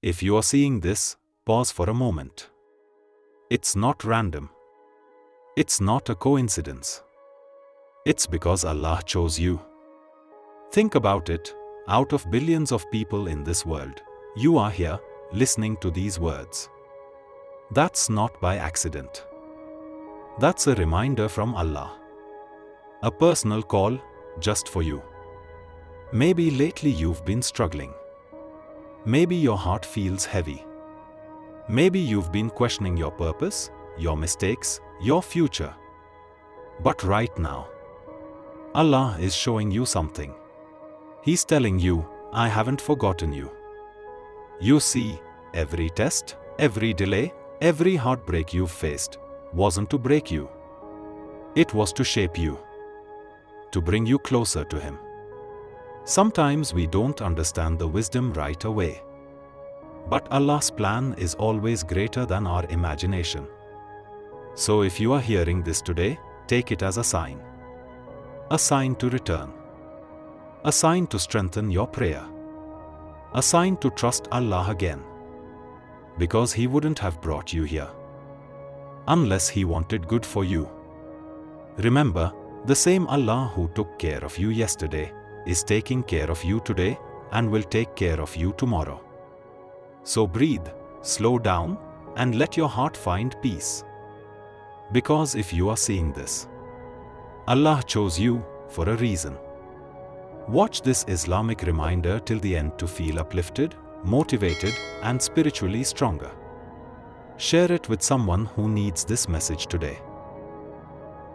If you are seeing this, pause for a moment. It's not random. It's not a coincidence. It's because Allah chose you. Think about it. Out of billions of people in this world, you are here, listening to these words. That's not by accident. That's a reminder from Allah. A personal call, just for you. Maybe lately you've been struggling. Maybe your heart feels heavy. Maybe you've been questioning your purpose, your mistakes, your future. But right now, Allah is showing you something. He's telling you, I haven't forgotten you. You see, every test, every delay, every heartbreak you've faced wasn't to break you. It was to shape you, to bring you closer to Him. Sometimes we don't understand the wisdom right away. But Allah's plan is always greater than our imagination. So if you are hearing this today, take it as a sign. A sign to return. A sign to strengthen your prayer. A sign to trust Allah again. Because He wouldn't have brought you here unless He wanted good for you. Remember, the same Allah who took care of you yesterday is taking care of you today and will take care of you tomorrow. So breathe, slow down, and let your heart find peace. Because if you are seeing this, Allah chose you for a reason. Watch this Islamic reminder till the end to feel uplifted, motivated, and spiritually stronger. Share it with someone who needs this message today.